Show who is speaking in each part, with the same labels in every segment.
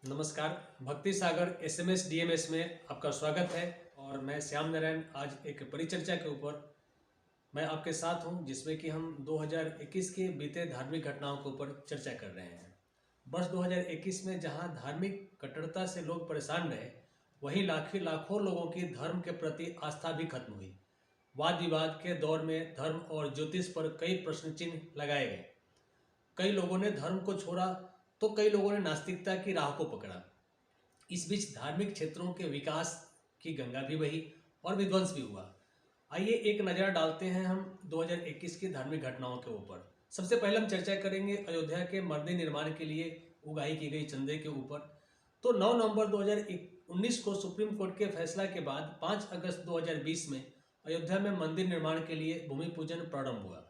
Speaker 1: नमस्कार। भक्ति सागर SMS DMs में आपका स्वागत है और मैं श्याम नारायण आज एक परिचर्चा के ऊपर मैं आपके साथ हूं, जिसमें कि हम 2021 के बीते धार्मिक घटनाओं के ऊपर चर्चा कर रहे हैं। वर्ष 2021 में जहां धार्मिक कट्टरता से लोग परेशान रहे, वहीं लाखों लोगों की धर्म के प्रति आस्था भी खत्म हुई। वाद विवाद के दौर में धर्म और ज्योतिष पर कई प्रश्न चिन्ह लगाए गए। कई लोगों ने धर्म को छोड़ा तो कई लोगों ने नास्तिकता की राह को पकड़ा। इस बीच धार्मिक क्षेत्रों के विकास की गंगा भी बही और विध्वंस भी हुआ। आइए एक नज़र डालते हैं हम 2021 की धार्मिक घटनाओं के ऊपर। सबसे पहले हम चर्चा करेंगे अयोध्या के मंदिर निर्माण के लिए उगाही की गई चंदे के ऊपर। तो 9 नवंबर 2019 को सुप्रीम कोर्ट के फैसला के बाद 5 अगस्त 2020 में अयोध्या में मंदिर निर्माण के लिए भूमि पूजन प्रारंभ हुआ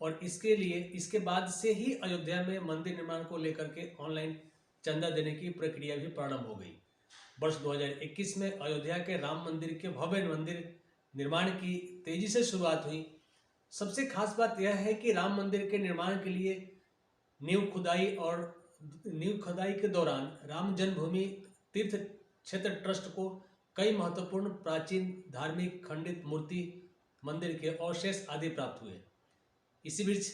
Speaker 1: और इसके बाद से ही अयोध्या में मंदिर निर्माण को लेकर के ऑनलाइन चंदा देने की प्रक्रिया भी प्रारंभ हो गई। वर्ष 2021 में अयोध्या के राम मंदिर के भव्य मंदिर निर्माण की तेजी से शुरुआत हुई। सबसे खास बात यह है कि राम मंदिर के निर्माण के लिए नींव खुदाई के दौरान राम जन्मभूमि तीर्थ क्षेत्र ट्रस्ट को कई महत्वपूर्ण प्राचीन धार्मिक खंडित मूर्ति मंदिर के अवशेष आदि प्राप्त हुए। इसी बीच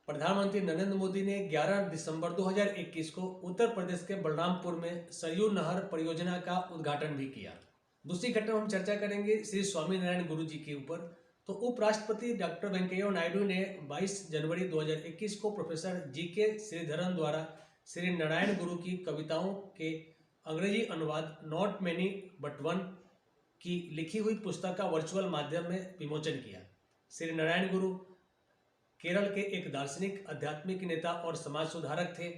Speaker 1: प्रधानमंत्री नरेंद्र मोदी ने 11 दिसंबर 2021 को उत्तर प्रदेश के बलरामपुर में सरयू नहर परियोजना का उद्घाटन भी किया। दूसरी घटना हम चर्चा करेंगे श्री स्वामीनारायण गुरु जी के ऊपर। तो उपराष्ट्रपति डॉक्टर वेंकैया नायडू ने 22 जनवरी 2021 को प्रोफेसर जी.के. श्रीधरन द्वारा श्री नारायण गुरु की कविताओं के अंग्रेजी अनुवाद नॉट मैनी बट वन की लिखी हुई पुस्तक का वर्चुअल माध्यम में विमोचन किया। श्री नारायण गुरु केरल के एक दार्शनिक, आध्यात्मिक नेता और समाज सुधारक थे।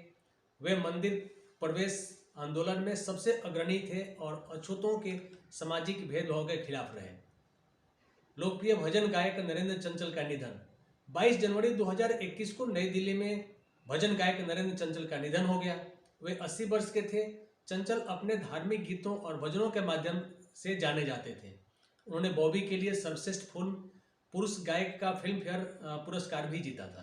Speaker 1: वे मंदिर प्रवेश आंदोलन में सबसे अग्रणी थे और अछूतों के सामाजिक भेदभाव के खिलाफ रहे। लोकप्रिय भजन गायक नरेंद्र चंचल का निधन। 22 जनवरी 2021 को नई दिल्ली में भजन गायक नरेंद्र चंचल का निधन हो गया। वे 80 वर्ष के थे। चंचल अपने धार्मिक गीतों और भजनों के माध्यम से जाने जाते थे। उन्होंने बॉबी के लिए सर्वश्रेष्ठ पुरुष गायक का फिल्म फेयर पुरस्कार भी जीता था।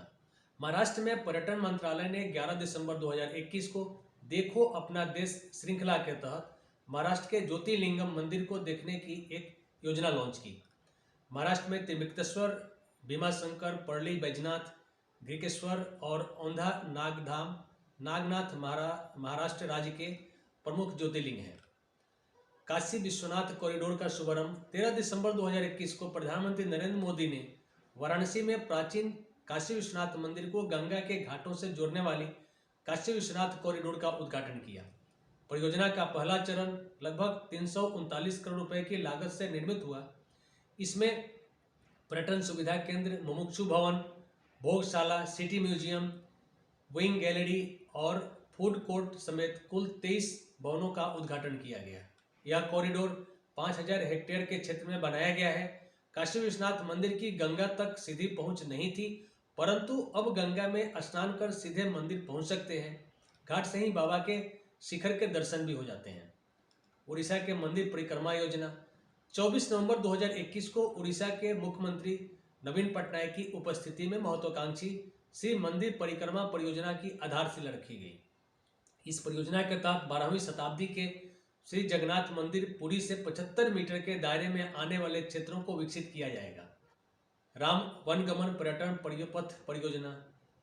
Speaker 1: महाराष्ट्र में पर्यटन मंत्रालय ने 11 दिसंबर 2021 को देखो अपना देश श्रृंखला के तहत महाराष्ट्र के ज्योतिर्लिंगम मंदिर को देखने की एक योजना लॉन्च की। महाराष्ट्र में त्रिम्बकेश्वर, भीमाशंकर, पर्ली बैजनाथ, घृकेश्वर और औंधा नागनाथ महाराष्ट्र राज्य के प्रमुख ज्योतिर्लिंग हैं। काशी विश्वनाथ कॉरिडोर का शुभारंभ 13 दिसंबर 2021 को प्रधानमंत्री नरेंद्र मोदी ने वाराणसी में प्राचीन काशी विश्वनाथ मंदिर को गंगा के घाटों से जोड़ने वाली काशी विश्वनाथ कॉरिडोर का उद्घाटन किया। परियोजना का पहला चरण लगभग 339 करोड़ रुपए की लागत से निर्मित हुआ। इसमें पर्यटन सुविधा केंद्र, मुमुक्षु भवन, भोगशाला, सिटी म्यूजियम, विंग गैलरी और फूड कोर्ट समेत कुल 23 भवनों का उद्घाटन किया गया। यह कॉरिडोर 5000 हेक्टेयर के क्षेत्र में बनाया गया है। काशी विश्वनाथ मंदिर की गंगा तक सीधी पहुंच नहीं थी, परंतु अब गंगा में स्नान कर सीधे मंदिर पहुंच सकते हैं। घाट से ही बाबा के शिखर के दर्शन भी हो जाते हैं। उड़ीसा के मंदिर परिक्रमा योजना। 24 नवंबर 2021 को उड़ीसा के मुख्यमंत्री नवीन पटनायक की उपस्थिति में महत्वाकांक्षी श्री मंदिर परिक्रमा परियोजना की आधारशिला रखी गई। इस परियोजना के तहत 12वीं शताब्दी के श्री जगन्नाथ मंदिर पुरी से 75 मीटर के दायरे में आने वाले क्षेत्रों को विकसित किया जाएगा। राम वनगमन पर्यटन परिपथ परियोजना।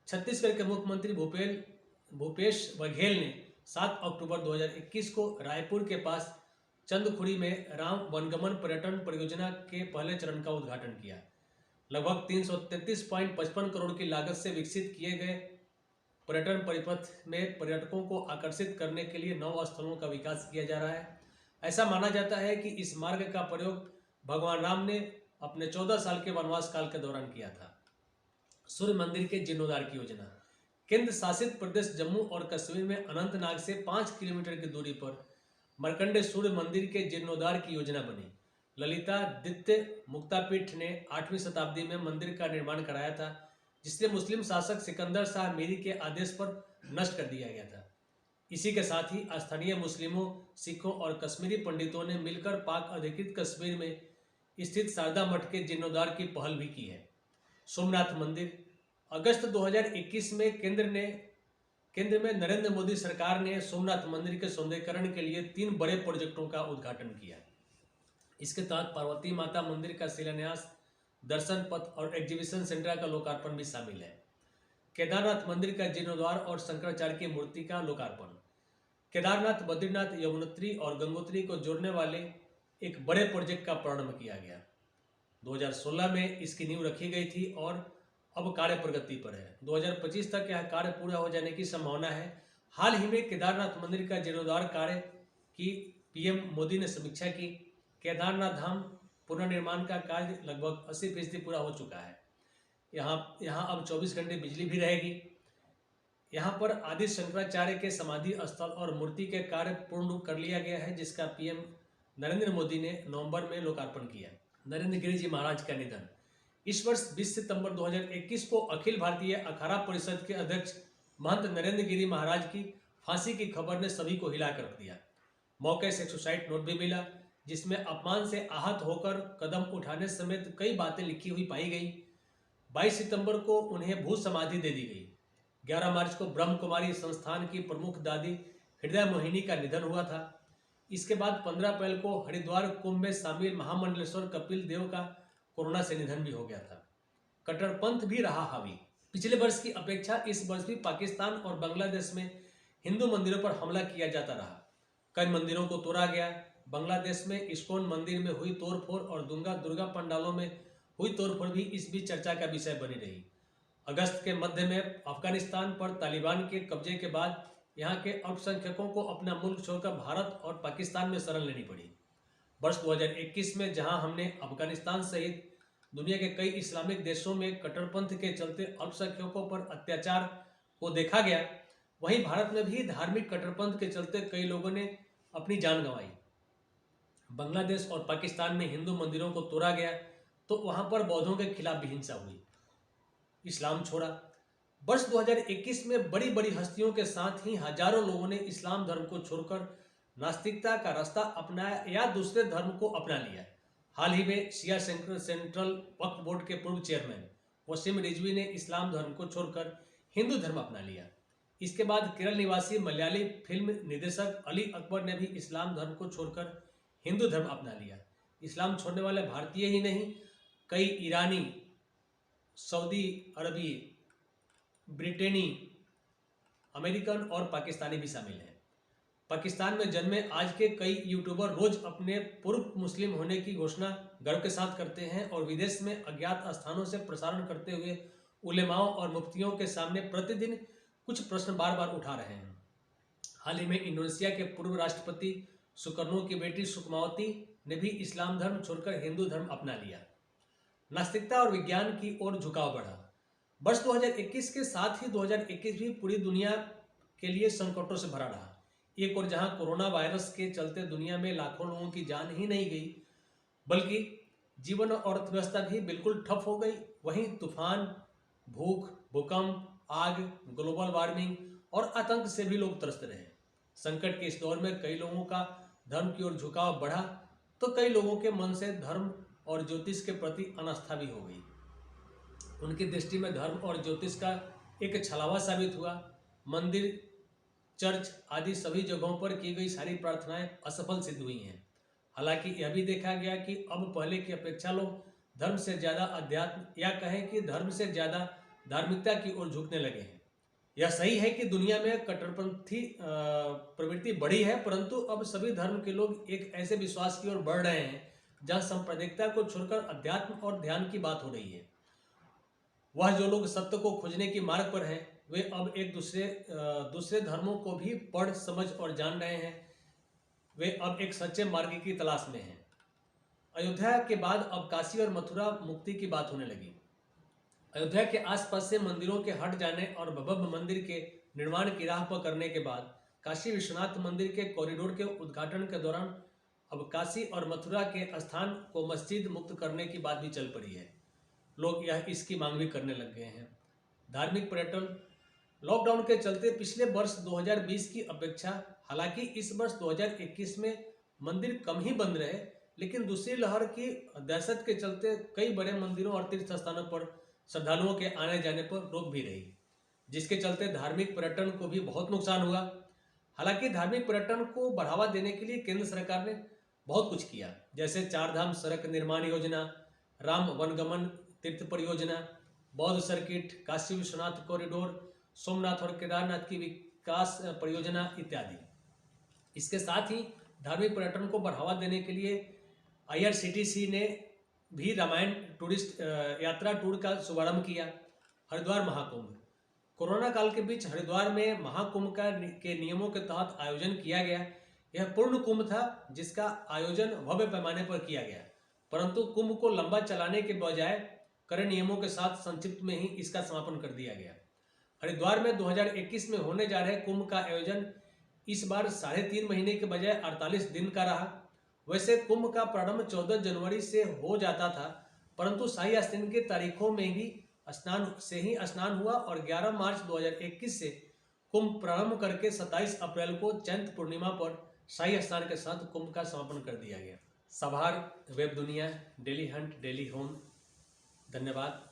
Speaker 1: छत्तीसगढ़ के मुख्यमंत्री भूपेश बघेल ने 7 अक्टूबर 2021 को रायपुर के पास चंदखुरी में राम वनगमन पर्यटन परियोजना के पहले चरण का उद्घाटन किया। लगभग 333.55 करोड़ की लागत से विकसित किए गए पर्यटन परिपथ में पर्यटकों को आकर्षित करने के लिए 9 स्थलों का विकास किया जा रहा है। ऐसा माना जाता है कि इस मार्ग का प्रयोग भगवान राम ने अपने 14 साल के वनवास काल के दौरान किया था। सूर्य मंदिर के जीर्णोद्धार की योजना। केंद्र शासित प्रदेश जम्मू और कश्मीर में अनंतनाग से 5 किलोमीटर की दूरी पर मार्कंडे सूर्य मंदिर के जीर्णोद्धार की योजना बनी। ललितादित्य मुक्तापीठ ने 8वीं शताब्दी में मंदिर का निर्माण कराया था, जिससे मुस्लिम शासक सिकंदर शाह मीरी के आदेश पर नष्ट कर दिया गया था। इसी के साथ ही स्थानीय मुस्लिमों, सिखों और कश्मीरी पंडितों ने मिलकर पाक अधिकृत कश्मीर में स्थित शारदा मठ के जीर्णोद्धार की पहल भी की है। सोमनाथ मंदिर। अगस्त 2021 में केंद्र में नरेंद्र मोदी सरकार ने सोमनाथ मंदिर के सौंदर्यीकरण के लिए 3 बड़े प्रोजेक्टों का उद्घाटन किया। इसके तहत पार्वती माता मंदिर का शिलान्यास, दर्शन पथ और एग्जीबिशन सेंटर का लोकार्पण भी शामिल है। केदारनाथ मंदिर का जीर्णोद्धार और शंकराचार्य की मूर्ति का लोकार्पण। केदारनाथ, बद्रीनाथ, यमुनोत्री और गंगोत्री को जोड़ने वाले एक बड़े प्रोजेक्ट का प्रारंभ किया गया। 2016 में इसकी नींव रखी गई थी और अब कार्य प्रगति पर है। 2025 तक यह कार्य पूरा हो जाने की संभावना है। हाल ही में केदारनाथ मंदिर का जीर्णोद्धार कार्य की पीएम मोदी ने समीक्षा की। केदारनाथ धाम पुनर्निर्माण का कार्य लगभग 80% पूरा हो चुका है। यहाँ अब 24 घंटे बिजली भी रहेगी। यहाँ पर आदि शंकराचार्य के समाधि स्थल और मूर्ति के कार्य पूर्ण कर लिया गया है, जिसका पीएम नरेंद्र मोदी ने नवंबर में लोकार्पण किया। नरेंद्र गिरि जी महाराज का निधन। इस वर्ष 20 सितंबर 2021 को अखिल भारतीय अखाड़ा परिषद के अध्यक्ष महंत नरेंद्र गिरि महाराज की फांसी की खबर ने सभी को हिलाकर रख दिया। मौके से सुसाइड नोट भी मिला, जिसमें अपमान से आहत होकर कदम उठाने समेत कई बातें लिखी हुई पाई गई। 22 सितंबर को उन्हें भू समाधि दे दी गई। 11 मार्च को ब्रह्म कुमारी संस्थान की प्रमुख दादी हृदय मोहिनी का निधन हुआ था। इसके बाद 15 अप्रैल को हरिद्वार कुंभ में शामिल महामंडलेश्वर कपिल देव का कोरोना से निधन भी हो गया था। कट्टरपंथ भी रहा हावी। पिछले वर्ष की अपेक्षा इस वर्ष भी पाकिस्तान और बांग्लादेश में हिंदू मंदिरों पर हमला किया जाता रहा। कई मंदिरों को तोड़ा गया। बांग्लादेश में इस्कॉन मंदिर में हुई तोड़फोड़ और दुर्गा पंडालों में हुई तोड़फोड़ भी इस बीच चर्चा का विषय बनी रही। अगस्त के मध्य में अफगानिस्तान पर तालिबान के कब्जे के बाद यहाँ के अल्पसंख्यकों को अपना मुल्क छोड़कर भारत और पाकिस्तान में शरण लेनी पड़ी। वर्ष 2021 में जहां हमने अफगानिस्तान सहित दुनिया के कई इस्लामिक देशों में कट्टरपंथ के चलते अल्पसंख्यकों पर अत्याचार को देखा गया, वहीं भारत में भी धार्मिक कट्टरपंथ के चलते कई लोगों ने अपनी जान गंवाई। बांग्लादेश और पाकिस्तान में हिंदू मंदिरों को तोड़ा गया तो वहां पर बौद्धों के खिलाफ भी हिंसा हुई, इस्लाम छोड़ा। वर्ष 2021 में बड़ी बड़ी हस्तियों के साथ ही हजारों लोगों ने इस्लाम धर्म को छोड़कर नास्तिकता का रास्ता अपनाया या दूसरे धर्म को अपना लिया। हाल ही में शिया सेंट्रल वक्फ बोर्ड के पूर्व चेयरमैन वसीम रिजवी ने इस्लाम धर्म को छोड़कर हिंदू धर्म अपना लिया। इसके बाद केरल निवासी मलयाली फिल्म निर्देशक अली अकबर ने भी इस्लाम धर्म को छोड़कर हिंदू धर्म अपना लिया। इस्लाम छोड़ने वाले भारतीय ही नहीं, कई ईरानी, सऊदी अरबी, ब्रिटेनी, अमेरिकन और पाकिस्तानी भी शामिल हैं। पाकिस्तान में जन्मे आज के कई यूट्यूबर रोज अपने पूर्व मुस्लिम होने की घोषणा गर्व के साथ करते हैं और विदेश में अज्ञात स्थानों से प्रसारण करते हुए उलेमाओं और मुफ्तियों के सामने प्रतिदिन कुछ प्रश्न बार बार उठा रहे हैं। हाल ही में इंडोनेशिया के पूर्व राष्ट्रपति सुकर्नो की बेटी सुकमावती ने भी इस्लाम धर्म छोड़कर हिंदू धर्म अपना लिया। नास्तिकता और विज्ञान की ओर झुकाव बढ़ा। वर्ष 2021 के साथ ही 2021 भी पूरी दुनिया के लिए संकटों से भरा रहा। एक और जहां कोरोना वायरस के चलते दुनिया में लाखों लोगों की जान ही नहीं गई, बल्कि जीवन और अर्थव्यवस्था भी बिल्कुल ठप हो गई, वहीं तूफान, भूख, भूकंप, आग, ग्लोबल वार्मिंग और आतंक से भी लोग त्रस्त रहे। संकट के इस दौर में कई लोगों का धर्म की ओर झुकाव बढ़ा तो कई लोगों के मन से धर्म और ज्योतिष के प्रति अनास्था भी हो गई। उनकी दृष्टि में धर्म और ज्योतिष का एक छलावा साबित हुआ। मंदिर, चर्च आदि सभी जगहों पर की गई सारी प्रार्थनाएं असफल सिद्ध हुई हैं। हालांकि यह भी देखा गया कि अब पहले की अपेक्षा लोग धर्म से ज़्यादा अध्यात्म या कहें कि धर्म से ज़्यादा धार्मिकता की ओर झुकने लगे हैं। यह सही है कि दुनिया में कट्टरपंथी प्रवृत्ति बढ़ी है, परंतु अब सभी धर्म के लोग एक ऐसे विश्वास की ओर बढ़ रहे हैं जहाँ सांप्रदायिकता को छोड़कर अध्यात्म और ध्यान की बात हो रही है। वह जो लोग सत्य को खोजने की मार्ग पर हैं, वे अब एक दूसरे धर्मों को भी पढ़, समझ और जान रहे हैं। वे अब एक सच्चे मार्ग की तलाश में हैं। अयोध्या के बाद अब काशी और मथुरा मुक्ति की बात होने लगी। अयोध्या के आसपास से मंदिरों के हट जाने और भव्य मंदिर के निर्माण की राह पर करने के बाद काशी विश्वनाथ मंदिर के कॉरिडोर के उद्घाटन के दौरान अब काशी और मथुरा के स्थान को मस्जिद मुक्त करने की बात भी चल पड़ी है। लोग इसकी मांग भी करने लग गए हैं। धार्मिक पर्यटन लॉकडाउन के चलते पिछले वर्ष 2020 की अपेक्षा हालांकि इस वर्ष 2021 में मंदिर कम ही बंद रहे, लेकिन दूसरी लहर की दहशत के चलते कई बड़े मंदिरों और तीर्थ स्थानों पर श्रद्धालुओं के आने जाने पर रोक भी रही। जिसके चलते धार्मिक पर्यटन को भी बहुत नुकसान हुआ। हालांकि धार्मिक पर्यटन को बढ़ावा देने के लिए केंद्र सरकार ने बहुत कुछ किया, जैसे चारधाम सड़क निर्माण योजना, राम वनगमन तीर्थ परियोजना, बौद्ध सर्किट, काशी विश्वनाथ कॉरिडोर, सोमनाथ और केदारनाथ की विकास परियोजना इत्यादि। इसके साथ ही धार्मिक पर्यटन को बढ़ावा देने के लिए IRCTC ने भी रामायण टूरिस्ट यात्रा टूर का शुभारंभ किया। हरिद्वार महाकुंभ, कोरोना काल के बीच हरिद्वार में महाकुंभ के नियमों के तहत आयोजन किया गया। यह पूर्ण कुंभ था जिसका आयोजन भव्य पैमाने पर किया गया, परंतु कुंभ को लंबा चलाने के बजाय कड़े नियमों के साथ संक्षिप्त में ही इसका समापन कर दिया गया। हरिद्वार में 2021 में होने जा रहे कुंभ का आयोजन इस बार 3.5 महीने के बजाय 48 दिन का रहा। वैसे कुंभ का प्रारंभ 14 जनवरी से हो जाता था, परंतु शाही स्नान की तारीखों में भी स्नान हुआ और 11 मार्च 2021 से कुंभ प्रारंभ करके 27 अप्रैल को चैत्र पूर्णिमा पर शाही स्नान के साथ कुंभ का समापन कर दिया गया। सभार, वेब दुनिया, डेली हंट, डेली होम। धन्यवाद।